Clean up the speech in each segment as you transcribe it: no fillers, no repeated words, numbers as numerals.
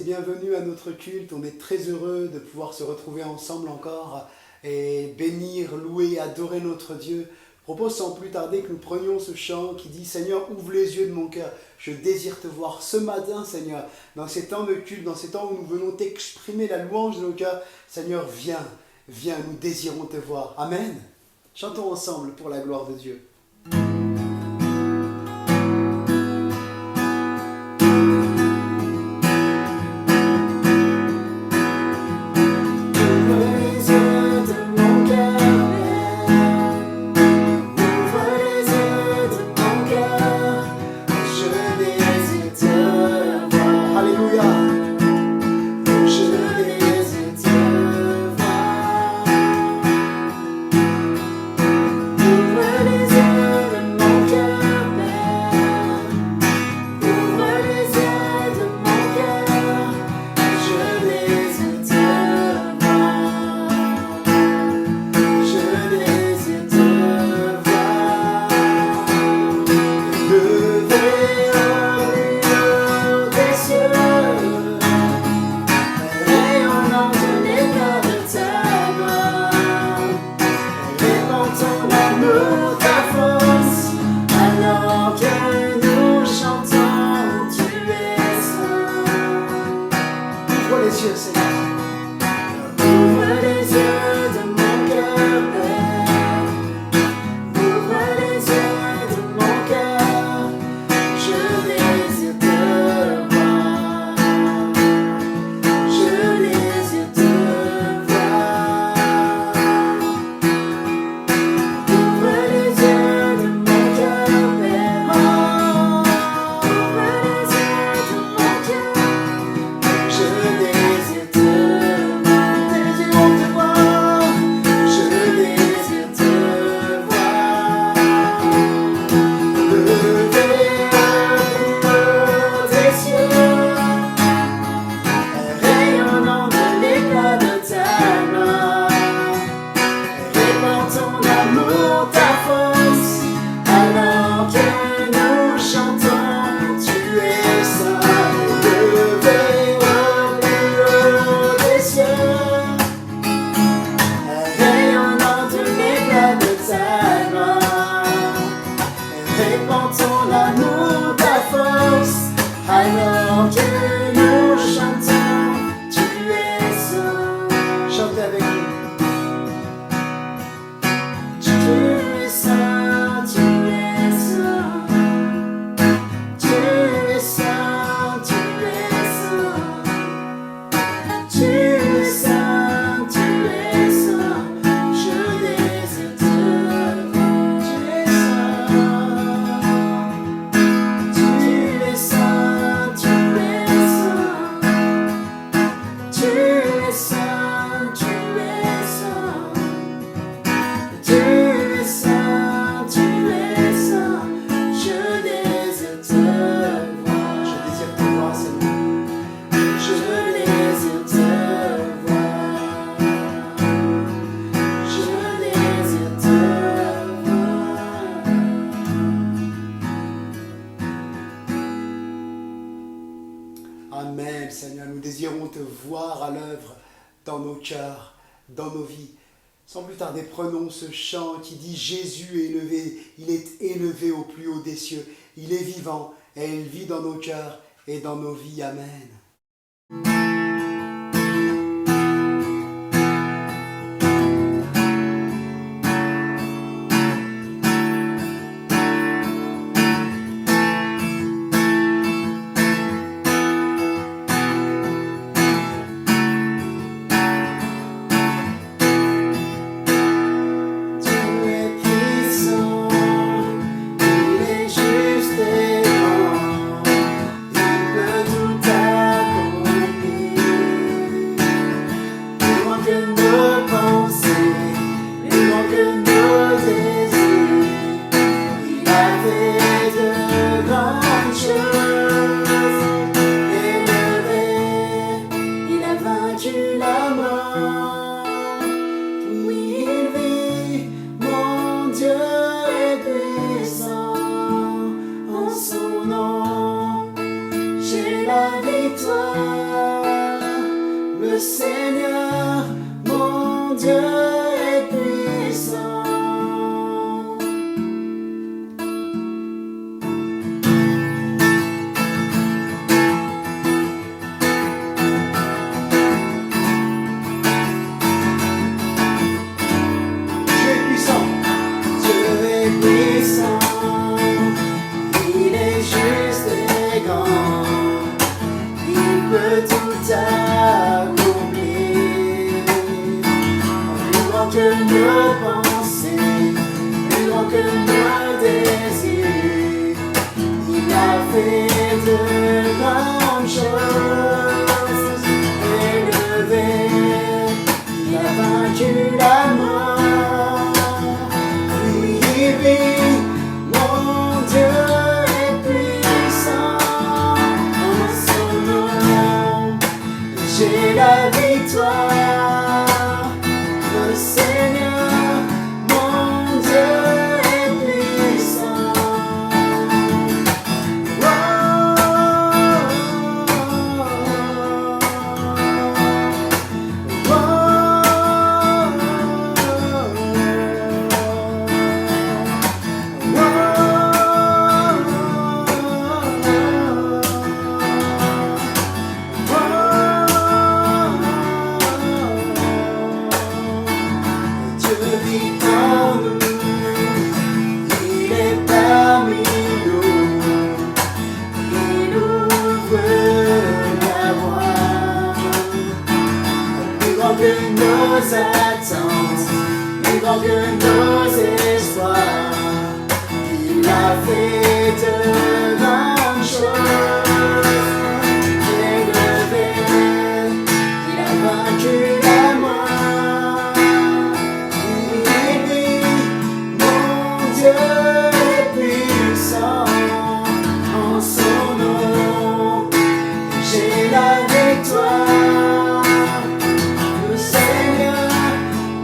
bienvenue à notre culte. On est très heureux de pouvoir se retrouver ensemble encore et bénir, louer, adorer notre Dieu. Je propose sans plus tarder que nous prenions ce chant qui dit « Seigneur, ouvre les yeux de mon cœur. Je désire te voir ce matin, Seigneur, dans ces temps de culte, dans ces temps où nous venons t'exprimer la louange de nos cœurs. Seigneur, viens, viens, nous désirons te voir. » Amen. Chantons ensemble pour la gloire de Dieu. Amen, Seigneur, nous désirons te voir à l'œuvre dans nos cœurs, dans nos vies. Sans plus tarder, prenons ce chant qui dit « Jésus est élevé, il est élevé au plus haut des cieux, il est vivant et il vit dans nos cœurs et dans nos vies. Amen. » Juste et grand, il peut tout accomplir. Dieu est puissant, en son nom, j'ai la victoire. Le Seigneur,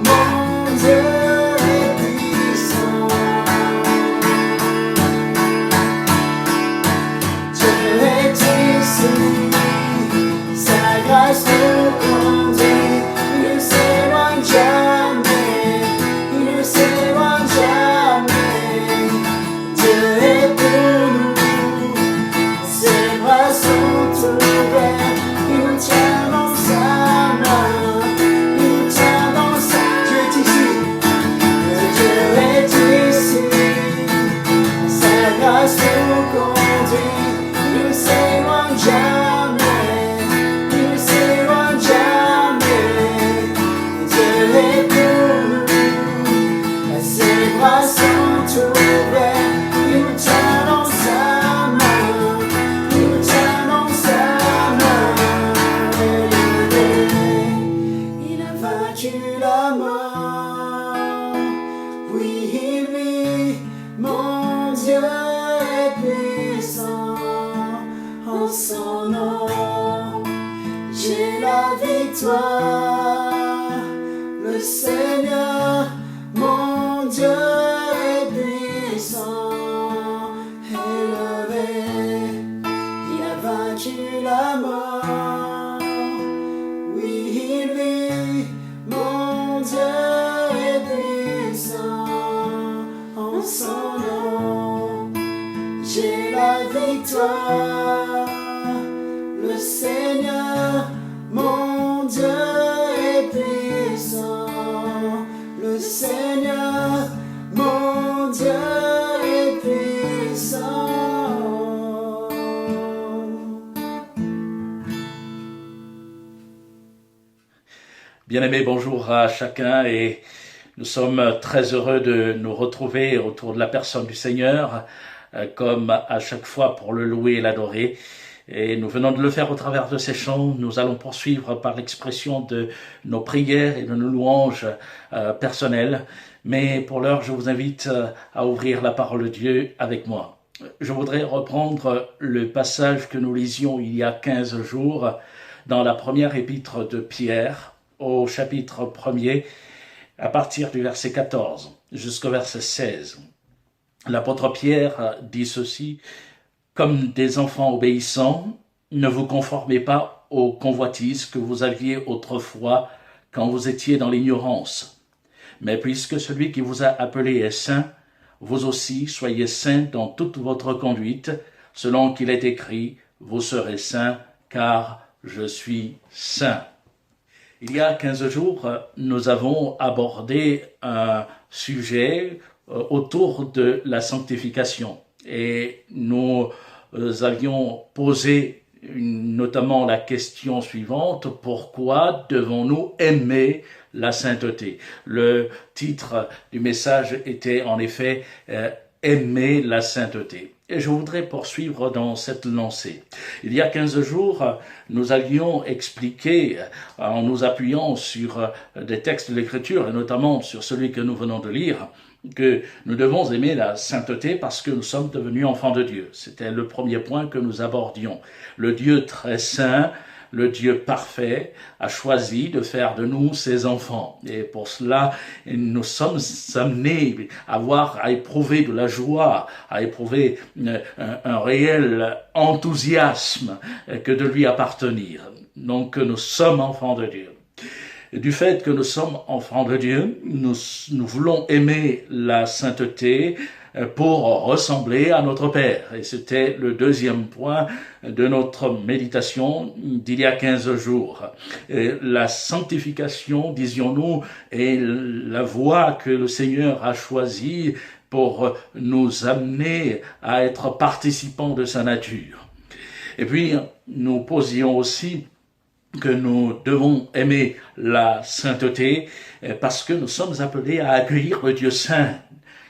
mon Dieu est puissant. Dieu est ici, sa grâce nous conduit, il ne s'éloigne jamais, il ne s'éloigne jamais. Dieu est pour nous, ses bras sont ouverts, il nous tient dans sa main, il nous tient dans sa main. Dieu est ici, sa grâce nous conduit, il ne s'éloigne jamais, il ne s'éloigne jamais. Dieu est pour nous, ses bras sont ouverts, il nous tient dans sa main, il nous tient dans sa main. Il a vaincu la mort, oui il vit, mon Dieu est puissant, en son nom, j'ai la victoire. Le Seigneur, mon Dieu est puissant, élevé, il a vaincu la mort, oui il vit, mon Dieu est puissant, en son nom, j'ai la victoire. Le Seigneur, mon Dieu est puissant, le Seigneur, mon Dieu est puissant. Bien-aimés, bonjour à chacun et nous sommes très heureux de nous retrouver autour de la personne du Seigneur, comme à chaque fois pour le louer et l'adorer. Et nous venons de le faire au travers de ces chants. Nous allons poursuivre par l'expression de nos prières et de nos louanges personnelles. Mais pour l'heure, je vous invite à ouvrir la parole de Dieu avec moi. Je voudrais reprendre le passage que nous lisions il y a 15 jours dans la première épître de Pierre, au chapitre 1er, à partir du verset 14 jusqu'au verset 16. L'apôtre Pierre dit ceci: « Comme des enfants obéissants, ne vous conformez pas aux convoitises que vous aviez autrefois quand vous étiez dans l'ignorance. Mais puisque celui qui vous a appelé est saint, vous aussi soyez saints dans toute votre conduite, selon qu'il est écrit, vous serez saints, car je suis saint. » Il y a 15 jours, nous avons abordé un sujet autour de la sanctification et nous avions posé notamment la question suivante: pourquoi devons-nous aimer la sainteté? Le titre du message était en effet aimer la sainteté. Et je voudrais poursuivre dans cette lancée. Il y a 15 jours, nous avions expliqué, en nous appuyant sur des textes de l'Écriture, et notamment sur celui que nous venons de lire, que nous devons aimer la sainteté parce que nous sommes devenus enfants de Dieu. C'était le premier point que nous abordions. Le Dieu très saint, le Dieu parfait, a choisi de faire de nous ses enfants. Et pour cela, nous sommes amenés à éprouver de la joie, à éprouver un réel enthousiasme que de lui appartenir. Donc, nous sommes enfants de Dieu. Du fait que nous sommes enfants de Dieu, nous voulons aimer la sainteté pour ressembler à notre Père. Et c'était le deuxième point de notre méditation d'il y a 15 jours. Et la sanctification, disions-nous, est la voie que le Seigneur a choisie pour nous amener à être participants de sa nature. Et puis, nous posions aussi que nous devons aimer la sainteté parce que nous sommes appelés à accueillir le Dieu saint.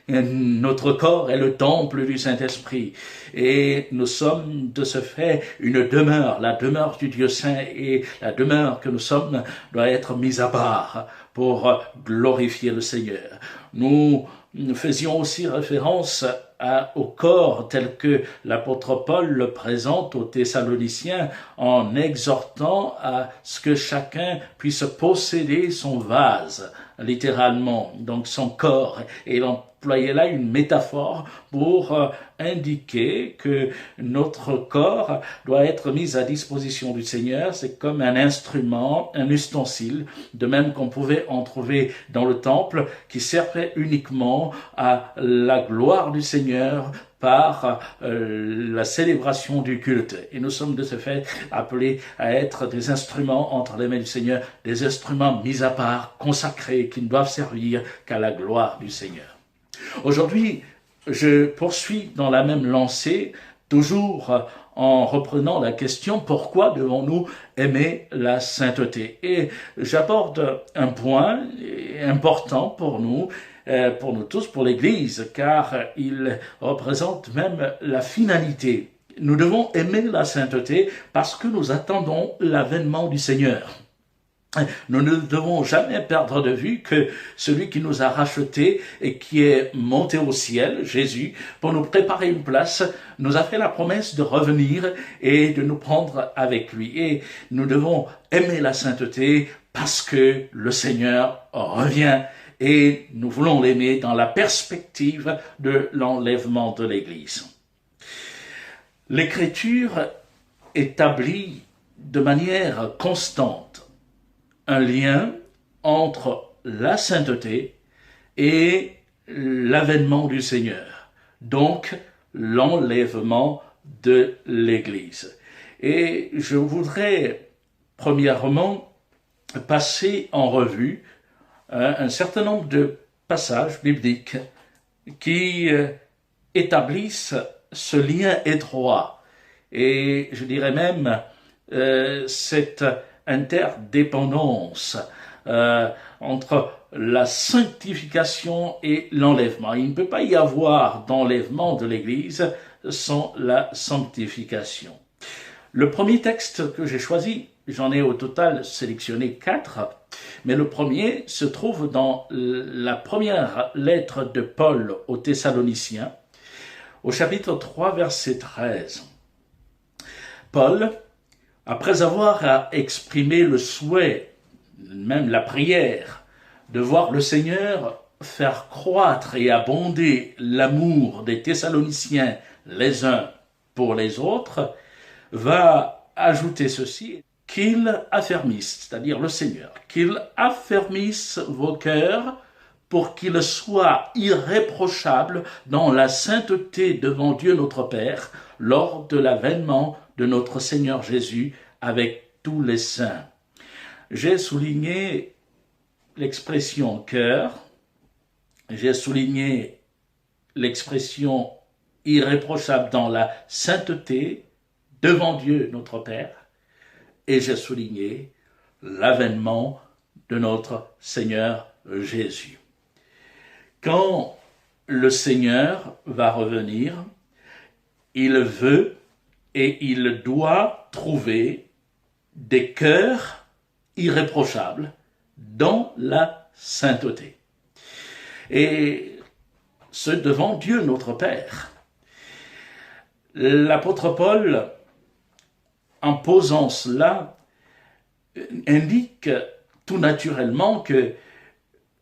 Notre corps est le temple du Saint-Esprit et nous sommes de ce fait une demeure, la demeure du Dieu saint, et la demeure que nous sommes doit être mise à part pour glorifier le Seigneur. nous faisions aussi référence au corps tel que l'apôtre Paul le présente aux Thessaloniciens en exhortant à ce que chacun puisse posséder son vase, littéralement, donc son corps. Et il employait là une métaphore pour indiquer que notre corps doit être mis à disposition du Seigneur. C'est comme un instrument, un ustensile, de même qu'on pouvait en trouver dans le temple, qui servait uniquement à la gloire du Seigneur par la célébration du culte. Et nous sommes de ce fait appelés à être des instruments entre les mains du Seigneur, des instruments mis à part, consacrés, qui ne doivent servir qu'à la gloire du Seigneur. Aujourd'hui, je poursuis dans la même lancée, toujours en reprenant la question « Pourquoi devons-nous aimer la sainteté ?» Et j'aborde un point important pour nous tous, pour l'Église, car il représente même la finalité. Nous devons aimer la sainteté parce que nous attendons l'avènement du Seigneur. Nous ne devons jamais perdre de vue que celui qui nous a rachetés et qui est monté au ciel, Jésus, pour nous préparer une place, nous a fait la promesse de revenir et de nous prendre avec lui. Et nous devons aimer la sainteté parce que le Seigneur revient et nous voulons l'aimer dans la perspective de l'enlèvement de l'Église. L'Écriture établit de manière constante un lien entre la sainteté et l'avènement du Seigneur, donc l'enlèvement de l'Église. Et je voudrais premièrement passer en revue un certain nombre de passages bibliques qui établissent ce lien étroit et je dirais même cette interdépendance entre la sanctification et l'enlèvement. Il ne peut pas y avoir d'enlèvement de l'Église sans la sanctification. Le premier texte que j'ai choisi, j'en ai au total sélectionné 4, mais le premier se trouve dans la première lettre de Paul aux Thessaloniciens, au chapitre 3, verset 13. Paul, après avoir exprimé le souhait, même la prière, de voir le Seigneur faire croître et abonder l'amour des Thessaloniciens les uns pour les autres, va ajouter ceci, qu'il affermisse, c'est-à-dire le Seigneur, qu'il affermisse vos cœurs pour qu'ils soient irréprochables dans la sainteté devant Dieu notre Père lors de l'avènement de notre Seigneur Jésus avec tous les saints. J'ai souligné l'expression cœur, j'ai souligné l'expression irréprochable dans la sainteté devant Dieu notre Père, et j'ai souligné l'avènement de notre Seigneur Jésus. Quand le Seigneur va revenir, il veut et il doit trouver des cœurs irréprochables dans la sainteté. Et ce devant Dieu notre Père. L'apôtre Paul, en posant cela, indique tout naturellement que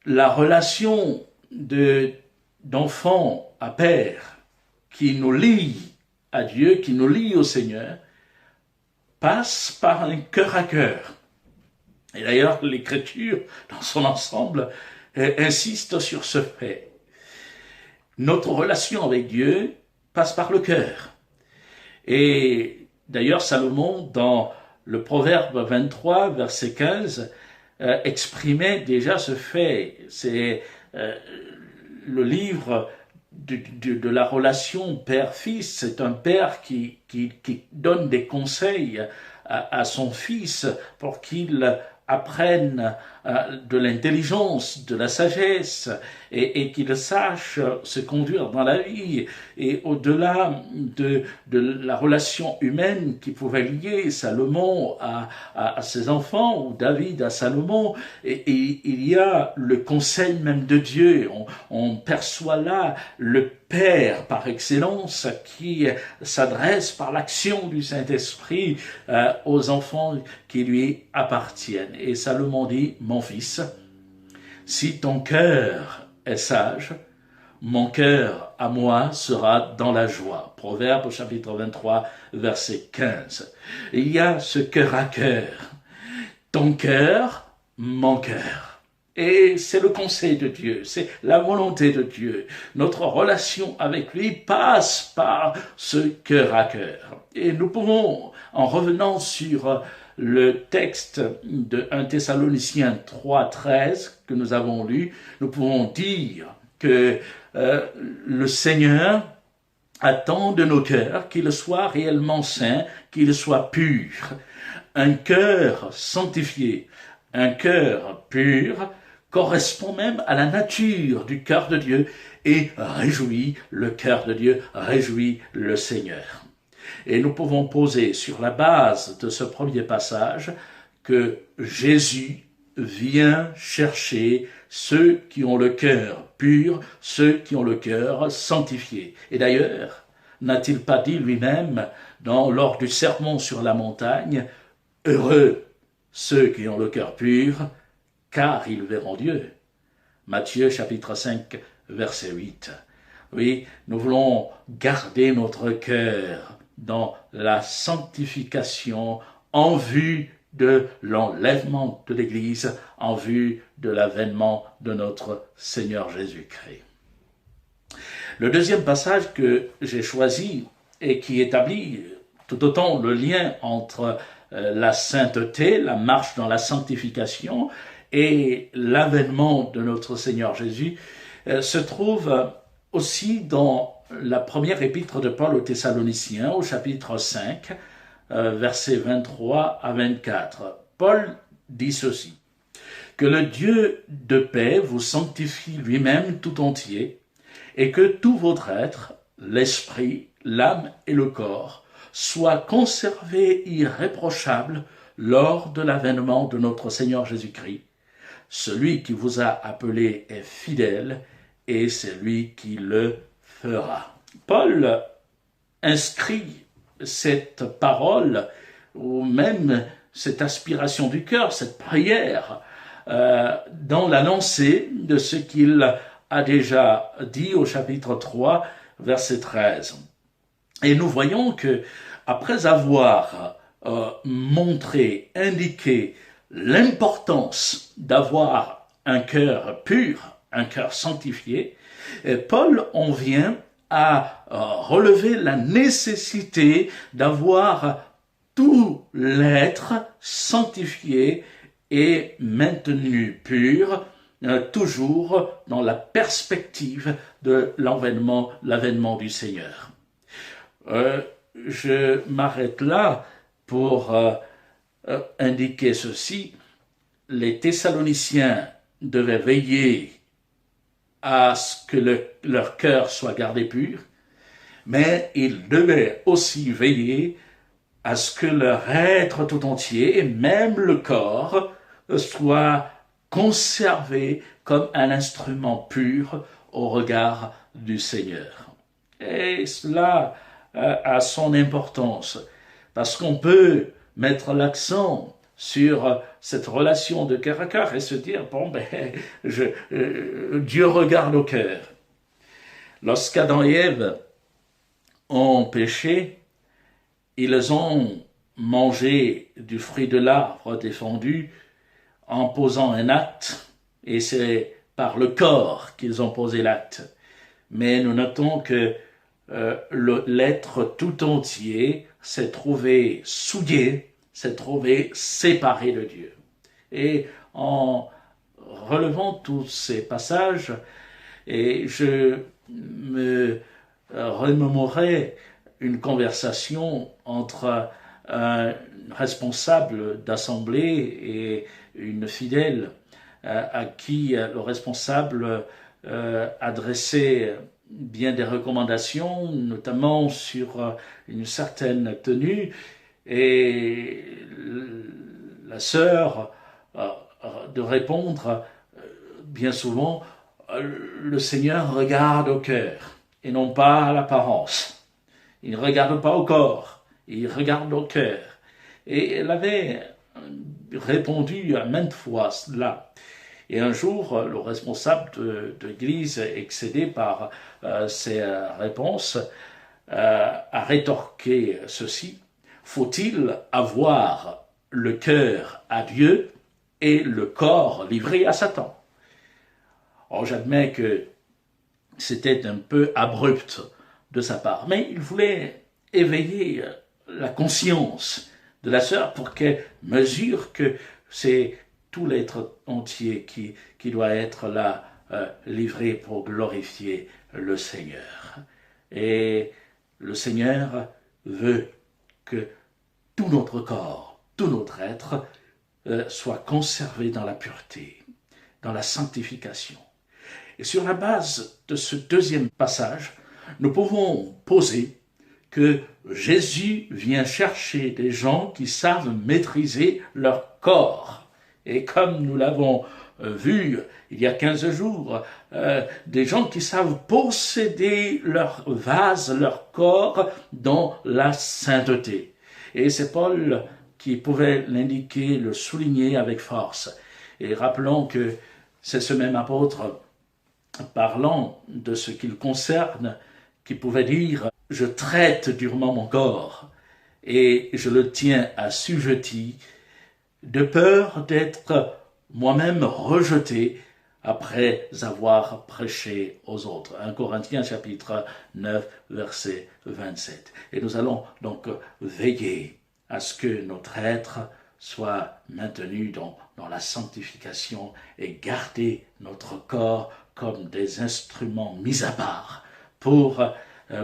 la relation d'enfant à père qui nous lie à Dieu, qui nous lie au Seigneur, passe par un cœur à cœur. Et d'ailleurs, l'Écriture, dans son ensemble, insiste sur ce fait. Notre relation avec Dieu passe par le cœur. Et d'ailleurs, Salomon, dans le Proverbe 23, verset 15, exprimait déjà ce fait. C'est le livre de la relation père-fils. C'est un père qui donne des conseils à son fils pour qu'il apprenne de l'intelligence, de la sagesse, et qu'il sache se conduire dans la vie. Et au-delà de la relation humaine qui pouvait lier Salomon à ses enfants, ou David à Salomon, et il y a le conseil même de Dieu. On perçoit là le Père par excellence qui s'adresse par l'action du Saint-Esprit aux enfants qui lui appartiennent. Et Salomon dit, mon fils, si ton cœur est sage, mon cœur à moi sera dans la joie. Proverbe chapitre 23, verset 15. Il y a ce cœur à cœur. Ton cœur, mon cœur. Et c'est le conseil de Dieu, c'est la volonté de Dieu. Notre relation avec lui passe par ce cœur à cœur. Et nous pouvons, en revenant sur le texte de 1 Thessaloniciens 3,13 que nous avons lu, nous pouvons dire que le Seigneur attend de nos cœurs qu'ils soient réellement saints, qu'ils soient purs. Un cœur sanctifié, un cœur pur, correspond même à la nature du cœur de Dieu et réjouit le cœur de Dieu, réjouit le Seigneur. Et nous pouvons poser sur la base de ce premier passage que Jésus vient chercher ceux qui ont le cœur pur, ceux qui ont le cœur sanctifié. Et d'ailleurs, n'a-t-il pas dit lui-même lors du sermon sur la montagne, « Heureux ceux qui ont le cœur pur, car ils verront Dieu. » Matthieu chapitre 5, verset 8. Oui, nous voulons garder notre cœur dans la sanctification en vue de l'enlèvement de l'Église, en vue de l'avènement de notre Seigneur Jésus-Christ. Le deuxième passage que j'ai choisi et qui établit tout autant le lien entre la sainteté, la marche dans la sanctification et l'avènement de notre Seigneur Jésus, se trouve aussi dans la première épître de Paul aux Thessaloniciens, au chapitre 5, versets 23 à 24. Paul dit ceci, « Que le Dieu de paix vous sanctifie lui-même tout entier, et que tout votre être, l'esprit, l'âme et le corps, soient conservés irréprochables lors de l'avènement de notre Seigneur Jésus-Christ. Celui qui vous a appelé est fidèle, et c'est lui qui le fera. » Paul inscrit cette parole, ou même cette aspiration du cœur, cette prière, dans l'annoncé de ce qu'il a déjà dit au chapitre 3, verset 13. Et nous voyons que, après avoir montré, indiqué l'importance d'avoir un cœur pur, un cœur sanctifié, Paul en vient à relever la nécessité d'avoir tout l'être sanctifié et maintenu pur, toujours dans la perspective de l'avènement du Seigneur. Je m'arrête là pour indiquer ceci. Les Thessaloniciens devaient veiller à ce que leur cœur soit gardé pur, mais ils devaient aussi veiller à ce que leur être tout entier, et même le corps, soit conservé comme un instrument pur au regard du Seigneur. Et cela a son importance, parce qu'on peut mettre l'accent sur cette relation de cœur à cœur et se dire, bon, Dieu regarde au cœur. Lorsqu'Adam et Ève ont péché, ils ont mangé du fruit de l'arbre défendu en posant un acte, et c'est par le corps qu'ils ont posé l'acte. Mais nous notons que l'être tout entier s'est trouvé souillé, s'est trouvé séparé de Dieu. Et en relevant tous ces passages, et je me remémorais une conversation entre un responsable d'assemblée et une fidèle à qui le responsable adressait bien des recommandations, notamment sur une certaine tenue, et la sœur de répondre bien souvent, le Seigneur regarde au cœur et non pas à l'apparence. Il ne regarde pas au corps, il regarde au cœur. Et elle avait répondu à maintes fois cela. Et un jour, le responsable de l'église, excédé par ces réponses, a rétorqué ceci: faut-il avoir le cœur à Dieu et le corps livré à Satan? Or, j'admets que c'était un peu abrupt de sa part, mais il voulait éveiller la conscience de la sœur pour qu'elle mesure que c'est tout l'être entier qui doit être là livré pour glorifier le Seigneur. Et le Seigneur veut que tout notre corps, tout notre être soit conservé dans la pureté, dans la sanctification. Et sur la base de ce deuxième passage, nous pouvons poser que Jésus vient chercher des gens qui savent maîtriser leur corps. Et comme nous l'avons vu il y a 15 jours, des gens qui savent posséder leur vase, leur corps dans la sainteté. Et c'est Paul qui pouvait l'indiquer, le souligner avec force. Et rappelons que c'est ce même apôtre, parlant de ce qu'il concerne, qui pouvait dire « Je traite durement mon corps et je le tiens assujetti, de peur d'être moi-même rejeté après avoir prêché aux autres. » 1 Corinthiens chapitre 9, verset 27. Et nous allons donc veiller à ce que notre être soit maintenu dans la sanctification et garder notre corps comme des instruments mis à part pour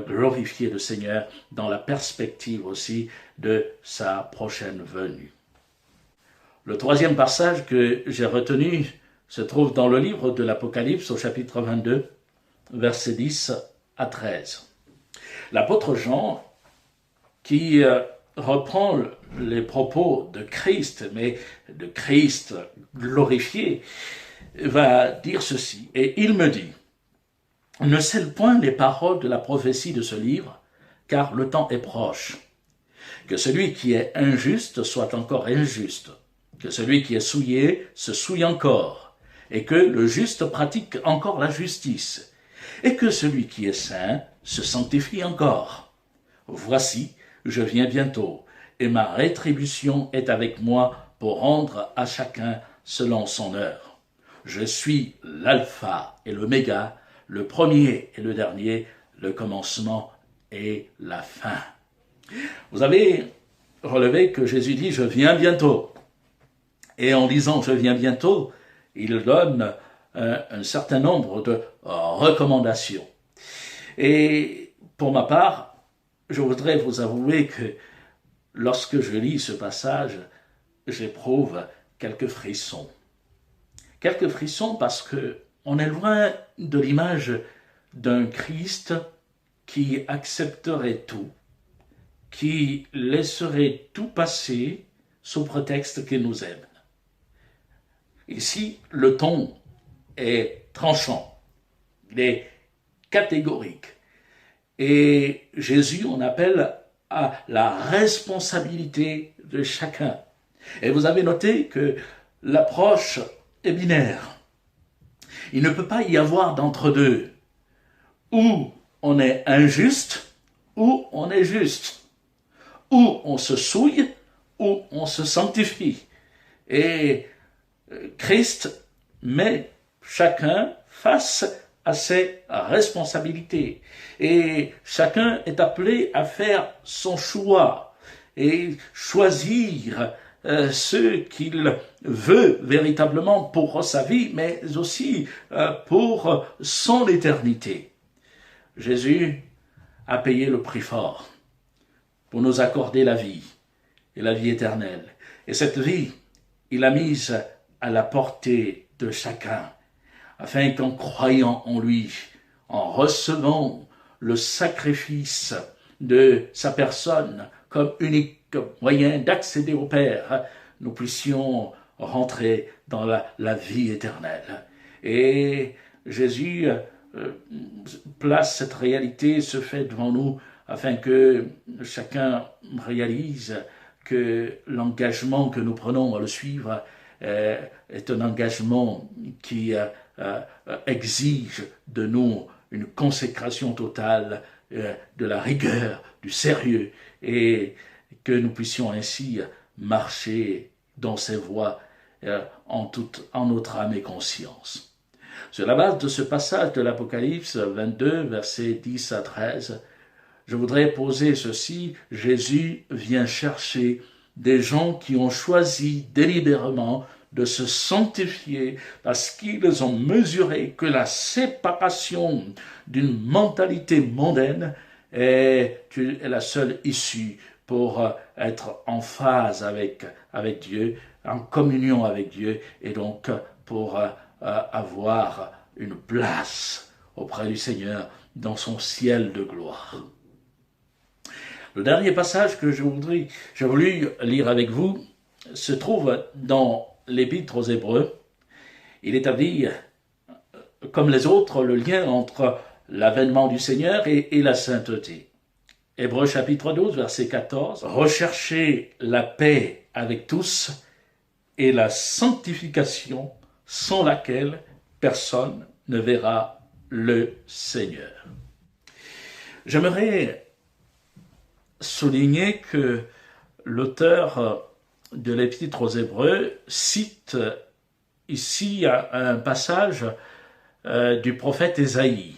glorifier le Seigneur dans la perspective aussi de sa prochaine venue. Le troisième passage que j'ai retenu se trouve dans le livre de l'Apocalypse au chapitre 22, versets 10 à 13. L'apôtre Jean, qui reprend les propos de Christ, mais de Christ glorifié, va dire ceci. Et il me dit: ne scelle point les paroles de la prophétie de ce livre, car le temps est proche. Que celui qui est injuste soit encore injuste, que celui qui est souillé se souille encore, et que le juste pratique encore la justice, et que celui qui est saint se sanctifie encore. Voici, je viens bientôt, et ma rétribution est avec moi pour rendre à chacun selon son œuvre. Je suis l'alpha et l'oméga, le premier et le dernier, le commencement et la fin. Vous avez relevé que Jésus dit « Je viens bientôt ». Et en disant « Je viens bientôt », il donne un certain nombre de recommandations. Et pour ma part, je voudrais vous avouer que lorsque je lis ce passage, j'éprouve quelques frissons. Quelques frissons parce que on est loin de l'image d'un Christ qui accepterait tout, qui laisserait tout passer sous prétexte qu'il nous aime. Ici, le ton est tranchant, il est catégorique. Et Jésus en appelle à la responsabilité de chacun. Et vous avez noté que l'approche est binaire. Il ne peut pas y avoir d'entre-deux. Ou on est injuste, ou on est juste. Ou on se souille, ou on se sanctifie. Et Christ met chacun face à ses responsabilités. Et chacun est appelé à faire son choix et choisir ce qu'il veut véritablement pour sa vie, mais aussi pour son éternité. Jésus a payé le prix fort pour nous accorder la vie et la vie éternelle. Et cette vie, il l'a mise à la portée de chacun, afin qu'en croyant en lui, en recevant le sacrifice de sa personne comme unique moyen d'accéder au Père, nous puissions rentrer dans la vie éternelle. Et Jésus place cette réalité, ce fait devant nous, afin que chacun réalise que l'engagement que nous prenons à le suivre est un engagement qui exige de nous une consécration totale, de la rigueur, du sérieux, et que nous puissions ainsi marcher dans ses voies en notre âme et conscience. Sur la base de ce passage de l'Apocalypse 22, versets 10 à 13, je voudrais poser ceci: Jésus vient chercher des gens qui ont choisi délibérément de se sanctifier parce qu'ils ont mesuré que la séparation d'une mentalité mondaine est la seule issue pour être en phase avec Dieu, en communion avec Dieu, et donc pour avoir une place auprès du Seigneur dans son ciel de gloire. Le dernier passage que j'ai voulu lire avec vous se trouve dans l'Épître aux Hébreux. Il établit, comme les autres, le lien entre l'avènement du Seigneur et la sainteté. Hébreux chapitre 12, verset 14. « Recherchez la paix avec tous et la sanctification sans laquelle personne ne verra le Seigneur. » J'aimerais souligner que l'auteur de l'Épître aux Hébreux cite ici un passage du prophète Ésaïe.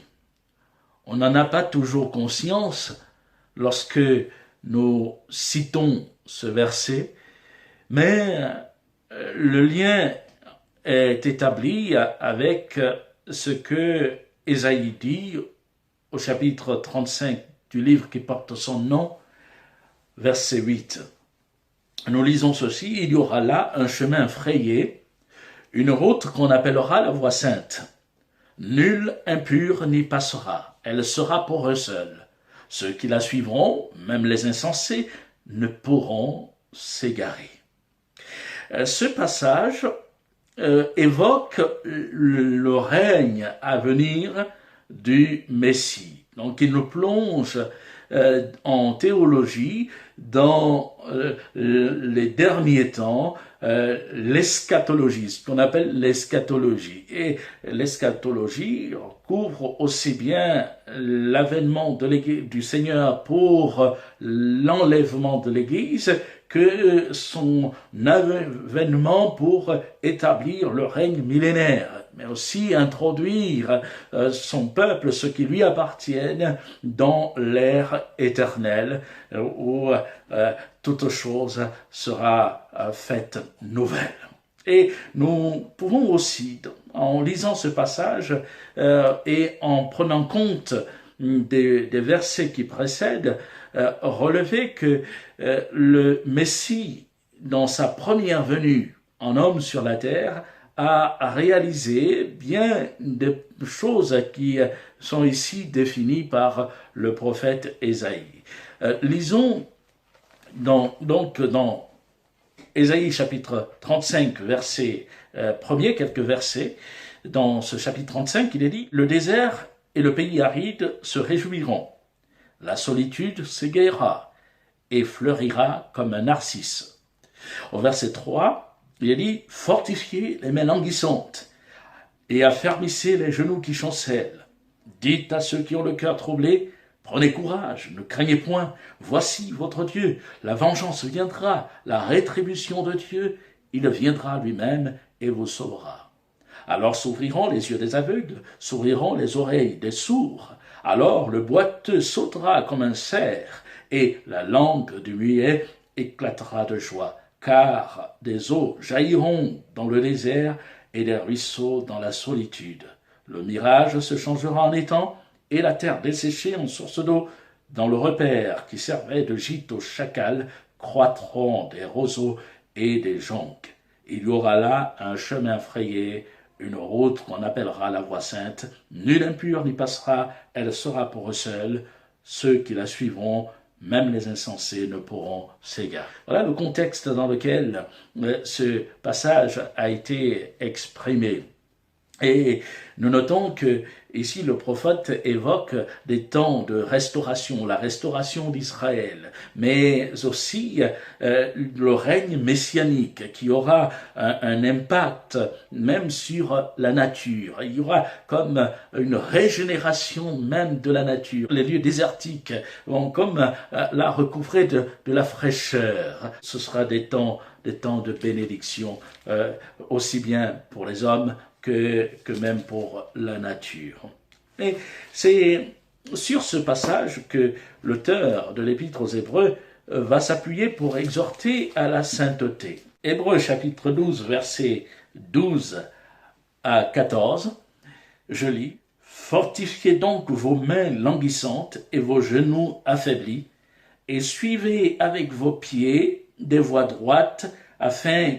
On n'en a pas toujours conscience lorsque nous citons ce verset, mais le lien est établi avec ce que Ésaïe dit au chapitre 35 du livre qui porte son nom, verset 8. Nous lisons ceci: « Il y aura là un chemin frayé, une route qu'on appellera la voie sainte. Nul impur n'y passera, elle sera pour eux seuls. Ceux qui la suivront, même les insensés, ne pourront s'égarer. » Ce passage évoque le règne à venir du Messie. Donc il nous plonge en théologie dans les derniers temps, l'eschatologie, ce qu'on appelle l'eschatologie. Et l'eschatologie couvre aussi bien l'avènement du Seigneur pour l'enlèvement de l'Église que son avènement pour établir le règne millénaire, mais aussi introduire son peuple, ceux qui lui appartiennent, dans l'ère éternelle, où toute chose sera faite nouvelle. Et nous pouvons aussi, en lisant ce passage et en prenant compte des versets qui précèdent, relever que le Messie, dans sa première venue en homme sur la terre, a réalisé bien des choses qui sont ici définies par le prophète Ésaïe. Lisons donc dans Ésaïe chapitre 35, verset 1er, quelques versets. Dans ce chapitre 35, il est dit: « Le désert et le pays aride se réjouiront. La solitude s'égayera et fleurira comme un narcisse. » Au verset 3, il est dit: « Fortifiez les mains languissantes et affermissez les genoux qui chancellent. Dites à ceux qui ont le cœur troublé: prenez courage, ne craignez point, voici votre Dieu, la vengeance viendra, la rétribution de Dieu, il viendra lui-même et vous sauvera. Alors s'ouvriront les yeux des aveugles, s'ouvriront les oreilles des sourds. Alors le boiteux sautera comme un cerf, et la langue du muet éclatera de joie, car des eaux jailliront dans le désert et des ruisseaux dans la solitude. Le mirage se changera en étang, et la terre desséchée en source d'eau. Dans le repaire qui servait de gîte aux chacals croîtront des roseaux et des joncs. Il y aura là un chemin frayé, une route qu'on appellera la voie sainte. Nul impur n'y passera, elle sera pour eux seuls. Ceux qui la suivront, même les insensés, ne pourront s'égarer. Voilà le contexte dans lequel ce passage a été exprimé. Et nous notons que ici le prophète évoque des temps de restauration, la restauration d'Israël, mais aussi le règne messianique qui aura un impact même sur la nature. Il y aura comme une régénération même de la nature. Les lieux désertiques vont comme la recouvrer de la fraîcheur. Ce sera des temps de bénédiction, aussi bien pour les hommes que même pour la nature. Et c'est sur ce passage que l'auteur de l'Épître aux Hébreux va s'appuyer pour exhorter à la sainteté. Hébreux chapitre 12, versets 12 à 14, je lis « Fortifiez donc vos mains languissantes et vos genoux affaiblis, et suivez avec vos pieds des voies droites, afin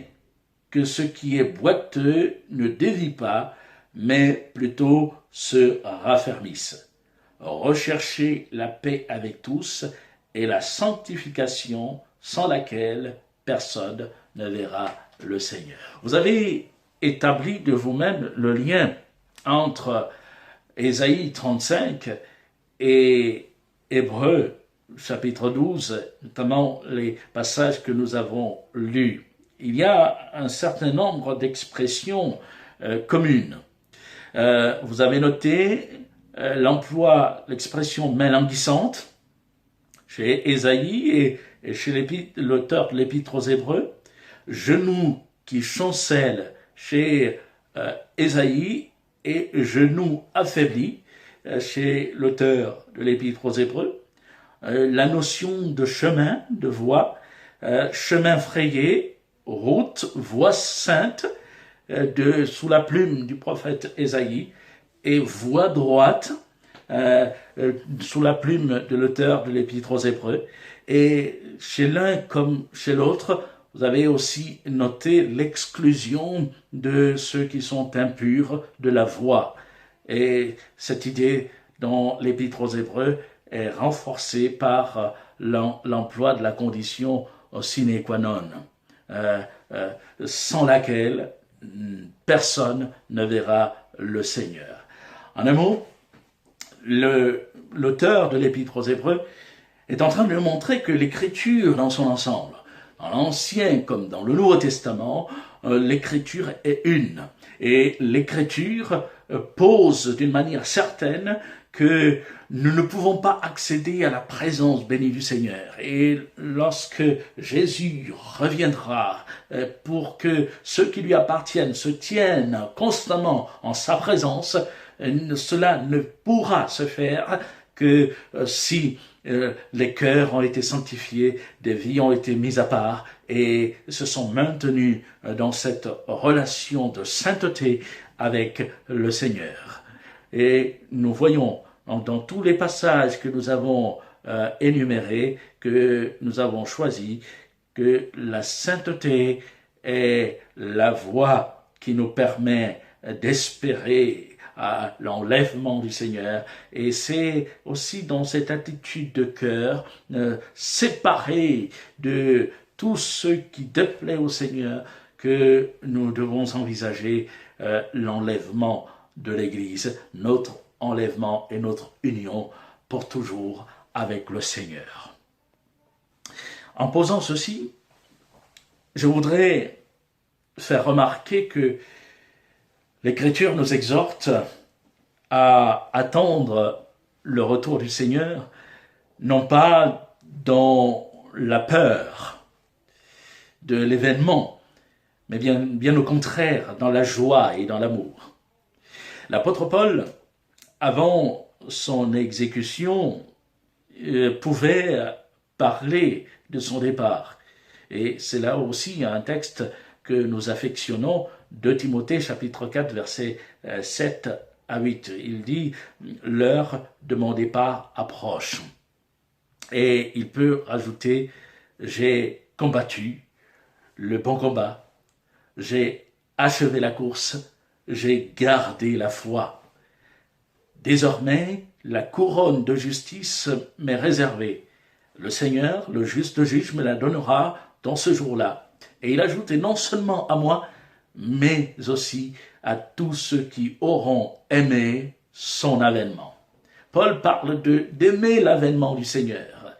que ce qui est boiteux ne dévie pas, mais plutôt se raffermisse. Recherchez la paix avec tous et la sanctification sans laquelle personne ne verra le Seigneur. » Vous avez établi de vous-même le lien entre Ésaïe 35 et Hébreux chapitre 12, notamment les passages que nous avons lus. Il y a un certain nombre d'expressions communes. Vous avez noté l'expression main languissante chez Ésaïe et chez l'auteur de l'Épître aux Hébreux, genoux qui chancellent chez Ésaïe et genoux affaiblis chez l'auteur de l'Épître aux Hébreux, la notion de chemin, de voie, chemin frayé, route, voie sainte, sous la plume du prophète Ésaïe, et voie droite, sous la plume de l'auteur de l'Épître aux Hébreux. Et chez l'un comme chez l'autre, vous avez aussi noté l'exclusion de ceux qui sont impurs de la voie. Et cette idée dans l'Épître aux Hébreux est renforcée par l'emploi de la condition sine qua non, sans laquelle personne ne verra le Seigneur. En un mot, l'auteur de l'Épître aux Hébreux est en train de montrer que l'Écriture dans son ensemble, dans l'Ancien comme dans le Nouveau Testament, l'Écriture est une. Et l'Écriture pose d'une manière certaine que nous ne pouvons pas accéder à la présence bénie du Seigneur. Et lorsque Jésus reviendra pour que ceux qui lui appartiennent se tiennent constamment en sa présence, cela ne pourra se faire que si les cœurs ont été sanctifiés, des vies ont été mises à part et se sont maintenus dans cette relation de sainteté avec le Seigneur. Et nous voyons dans tous les passages que nous avons énumérés, que nous avons choisis, que la sainteté est la voie qui nous permet d'espérer à l'enlèvement du Seigneur. Et c'est aussi dans cette attitude de cœur, séparée de tout ce qui déplaît au Seigneur, que nous devons envisager l'enlèvement de l'Église, notre enlèvement et notre union pour toujours avec le Seigneur. En posant ceci, je voudrais faire remarquer que l'Écriture nous exhorte à attendre le retour du Seigneur, non pas dans la peur de l'événement, mais bien au contraire, dans la joie et dans l'amour. L'apôtre Paul, avant son exécution, pouvait parler de son départ. Et c'est là aussi un texte que nous affectionnons, 2 Timothée chapitre 4 versets 7 à 8. Il dit « L'heure de mon départ approche ». Et il peut rajouter « J'ai combattu le bon combat, j'ai achevé la course, j'ai gardé la foi. Désormais, la couronne de justice m'est réservée. Le Seigneur, le juste juge, me la donnera dans ce jour-là. Et il ajoute, et non seulement à moi, mais aussi à tous ceux qui auront aimé son avènement. Paul parle d'aimer l'avènement du Seigneur.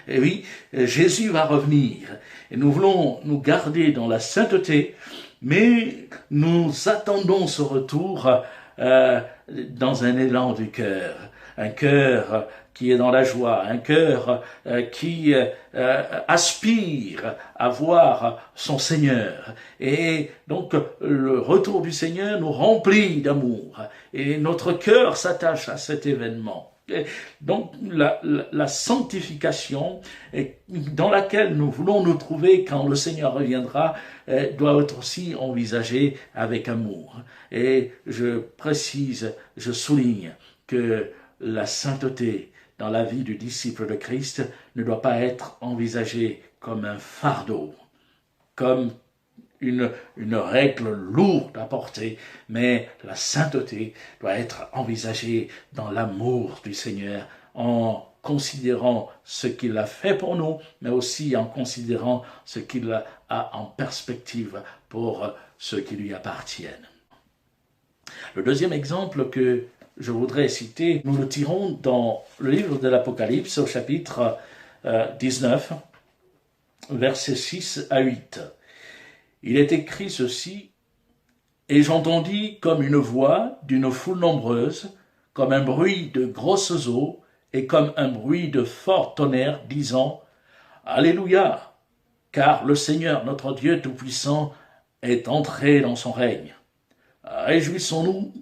Et oui, Jésus va revenir. Et nous voulons nous garder dans la sainteté, mais nous attendons ce retour dans un élan du cœur. Un cœur qui est dans la joie, un cœur qui aspire à voir son Seigneur. Et donc le retour du Seigneur nous remplit d'amour et notre cœur s'attache à cet événement. Et donc la sanctification dans laquelle nous voulons nous trouver quand le Seigneur reviendra doit être aussi envisagée avec amour. Et je précise, je souligne que la sainteté dans la vie du disciple de Christ ne doit pas être envisagée comme un fardeau, comme une règle lourde à porter, mais la sainteté doit être envisagée dans l'amour du Seigneur, en considérant ce qu'il a fait pour nous, mais aussi en considérant ce qu'il a en perspective pour ceux qui lui appartiennent. Le deuxième exemple que je voudrais citer, nous le tirons dans le livre de l'Apocalypse au chapitre 19, versets 6 à 8. Il est écrit ceci, « Et j'entendis comme une voix d'une foule nombreuse, comme un bruit de grosses eaux et comme un bruit de fort tonnerre, disant, Alléluia, car le Seigneur notre Dieu Tout-Puissant est entré dans son règne. Réjouissons-nous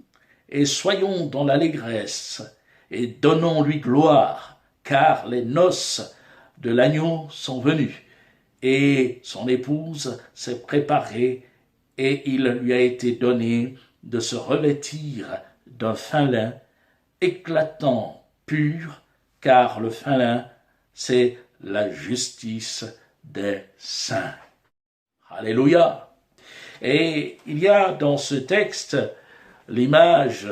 et soyons dans l'allégresse, et donnons-lui gloire, car les noces de l'agneau sont venues, et son épouse s'est préparée, et il lui a été donné de se revêtir d'un fin lin, éclatant, pur, car le fin lin, c'est la justice des saints. » Alléluia! Et il y a dans ce texte l'image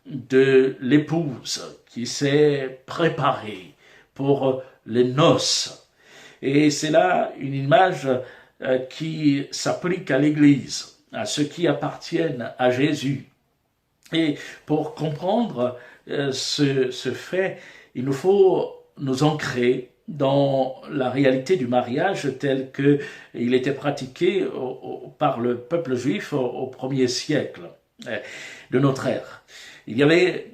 de l'épouse qui s'est préparée pour les noces. Et c'est là une image qui s'applique à l'Église, à ceux qui appartiennent à Jésus. Et pour comprendre ce fait, il nous faut nous ancrer dans la réalité du mariage tel qu'il était pratiqué par le peuple juif au premier siècle de notre ère. Il y avait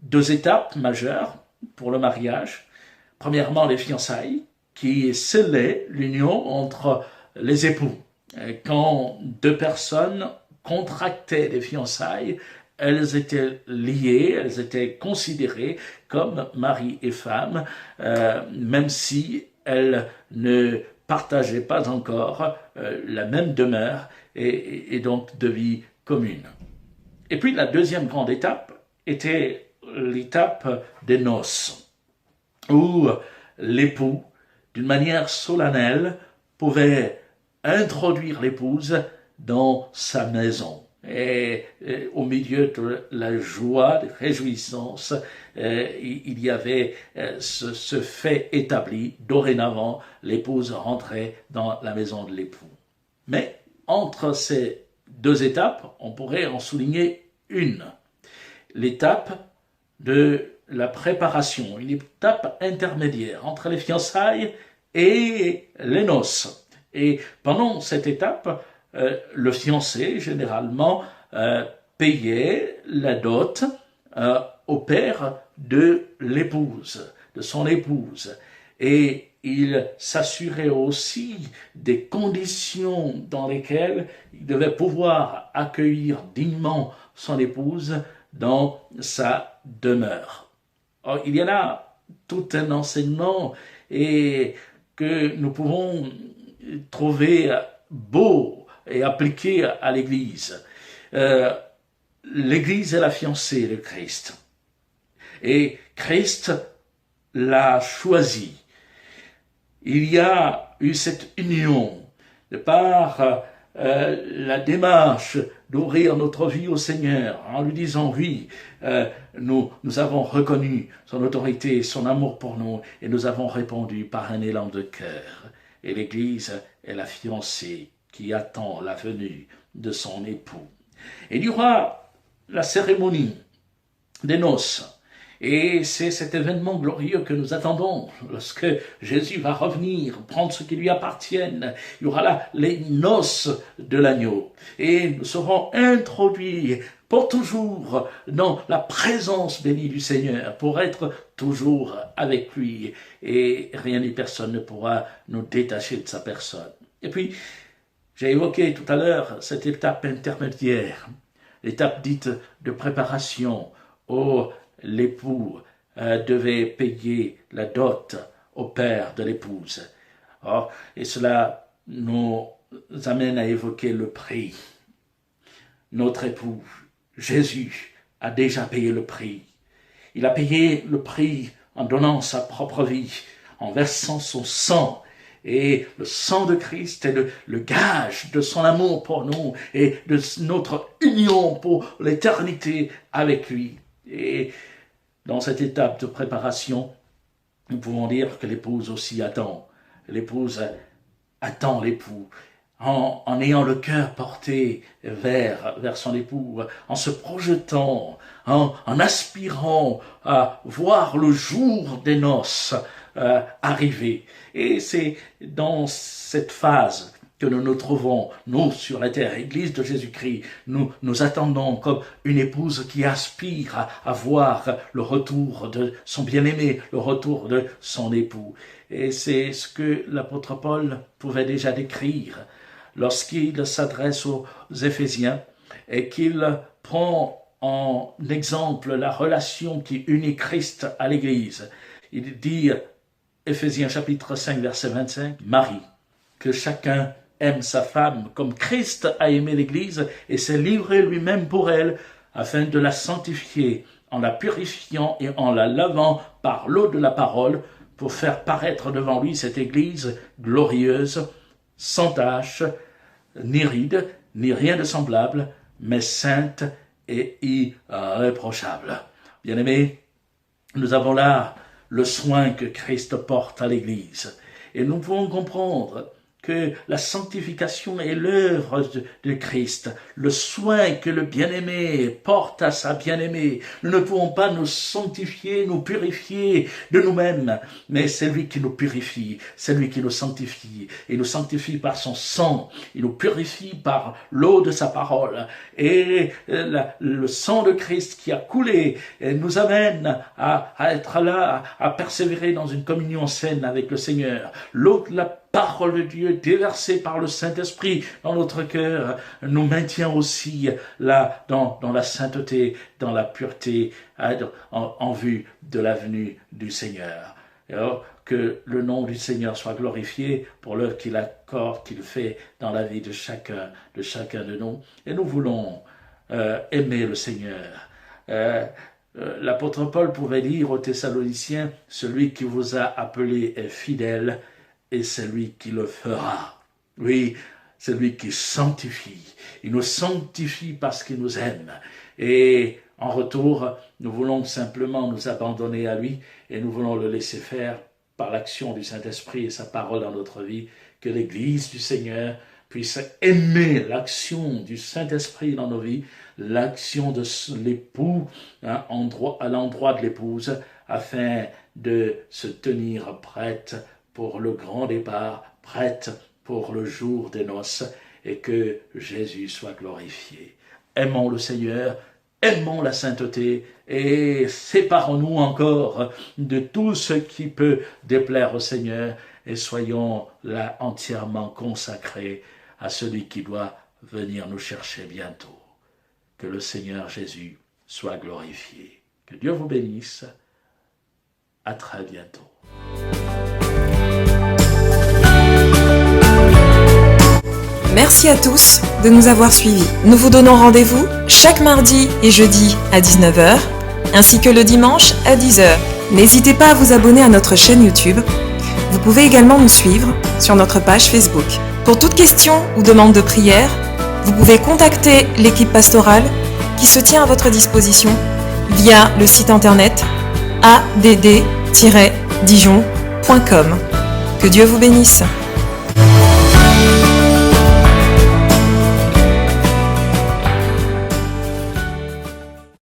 deux étapes majeures pour le mariage. Premièrement, les fiançailles, qui scellaient l'union entre les époux. Quand deux personnes contractaient des fiançailles, elles étaient liées, elles étaient considérées comme mari et femme, même si elles ne partageaient pas encore la même demeure et donc de vie commune. Et puis la deuxième grande étape était l'étape des noces, où l'époux, d'une manière solennelle, pouvait introduire l'épouse dans sa maison. Et au milieu de la joie, de réjouissance, il y avait ce fait établi. Dorénavant, l'épouse rentrait dans la maison de l'époux. Mais entre ces deux étapes, on pourrait en souligner une. L'étape de la préparation, une étape intermédiaire entre les fiançailles et les noces. Et pendant cette étape, le fiancé, généralement, payait la dot au père de l'épouse, de son épouse. Et il s'assurait aussi des conditions dans lesquelles il devait pouvoir accueillir dignement son épouse dans sa demeure. Or, il y en a tout un enseignement et que nous pouvons trouver beau et appliqué à l'Église. L'Église est la fiancée de Christ. Et Christ l'a choisi. Il y a eu cette union de par la démarche d'ouvrir notre vie au Seigneur en lui disant oui, nous avons reconnu son autorité, son amour pour nous et nous avons répondu par un élan de cœur. Et l'Église est la fiancée qui attend la venue de son époux. Et il y aura la cérémonie des noces. Et c'est cet événement glorieux que nous attendons lorsque Jésus va revenir, prendre ce qui lui appartient. Il y aura là les noces de l'agneau. Et nous serons introduits pour toujours dans la présence bénie du Seigneur, pour être toujours avec lui. Et rien ni personne ne pourra nous détacher de sa personne. Et puis, j'ai évoqué tout à l'heure cette étape intermédiaire, l'étape dite de préparation où l'époux devait payer la dot au père de l'épouse. Et cela nous amène à évoquer le prix. Notre époux, Jésus, a déjà payé le prix. Il a payé le prix en donnant sa propre vie, en versant son sang. Et le sang de Christ est le gage de son amour pour nous et de notre union pour l'éternité avec lui. Et dans cette étape de préparation, nous pouvons dire que l'épouse aussi attend. L'épouse attend l'époux en ayant le cœur porté vers son époux, en se projetant, en aspirant à voir le jour des noces arriver. Et c'est dans cette phase que nous nous trouvons, nous, sur la terre, Église de Jésus-Christ. Nous attendons comme une épouse qui aspire à voir le retour de son bien-aimé, le retour de son époux. Et c'est ce que l'apôtre Paul pouvait déjà décrire lorsqu'il s'adresse aux Éphésiens et qu'il prend en exemple la relation qui unit Christ à l'Église. Il dit, Éphésiens chapitre 5, verset 25, « Marie, que chacun aime sa femme comme Christ a aimé l'Église et s'est livré lui-même pour elle, afin de la sanctifier en la purifiant et en la lavant par l'eau de la parole, pour faire paraître devant lui cette Église glorieuse, sans tache, ni ride, ni rien de semblable, mais sainte et irréprochable. » Bien-aimés, nous avons là le soin que Christ porte à l'Église. Et nous pouvons comprendre que la sanctification est l'œuvre de Christ, le soin que le bien-aimé porte à sa bien-aimée. Nous ne pouvons pas nous sanctifier, nous purifier de nous-mêmes, mais c'est lui qui nous purifie, c'est lui qui nous sanctifie. Il nous sanctifie par son sang, il nous purifie par l'eau de sa parole. Et le sang de Christ qui a coulé nous amène à être là, à persévérer dans une communion saine avec le Seigneur. L'eau de la parole de Dieu déversée par le Saint-Esprit dans notre cœur nous maintient aussi là dans la sainteté, dans la pureté, en vue de la venue du Seigneur. Et alors, que le nom du Seigneur soit glorifié pour l'œuvre qu'il accorde, qu'il fait dans la vie de chacun de nous. Et nous voulons aimer le Seigneur. L'apôtre Paul pouvait dire aux Thessaloniciens, « Celui qui vous a appelé est fidèle, et c'est lui qui le fera. » Oui, c'est lui qui sanctifie. Il nous sanctifie parce qu'il nous aime. Et en retour, nous voulons simplement nous abandonner à lui et nous voulons le laisser faire par l'action du Saint-Esprit et sa parole dans notre vie, que l'Église du Seigneur puisse aimer l'action du Saint-Esprit dans nos vies, l'action de l'époux à l'endroit de l'épouse, afin de se tenir prête pour le grand départ, prête pour le jour des noces, et que Jésus soit glorifié. Aimons le Seigneur, aimons la sainteté, et séparons-nous encore de tout ce qui peut déplaire au Seigneur, et soyons là entièrement consacrés à celui qui doit venir nous chercher bientôt. Que le Seigneur Jésus soit glorifié. Que Dieu vous bénisse. À très bientôt. Merci à tous de nous avoir suivis. Nous vous donnons rendez-vous chaque mardi et jeudi à 19h, ainsi que le dimanche à 10h. N'hésitez pas à vous abonner à notre chaîne YouTube. Vous pouvez également nous suivre sur notre page Facebook. Pour toute question ou demande de prière, vous pouvez contacter l'équipe pastorale qui se tient à votre disposition via le site internet add-dijon.com. Que Dieu vous bénisse.